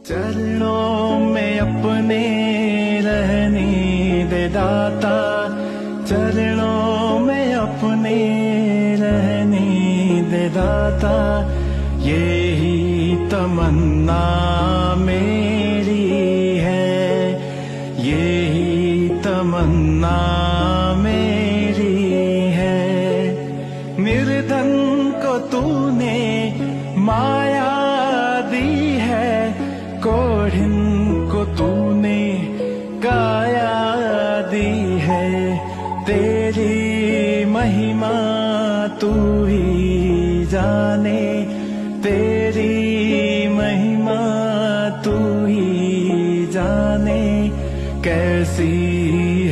चरणों में अपने रहने दे दाता, चरणों में अपने रहने दे दाता। यही तमन्ना मेरी है, यही तमन्ना मेरी है। निर्धन को तूने माया दी है, कोढ़िन को तूने काया दी है। तेरी महिमा तू ही जाने, तेरी महिमा तू ही जाने। कैसी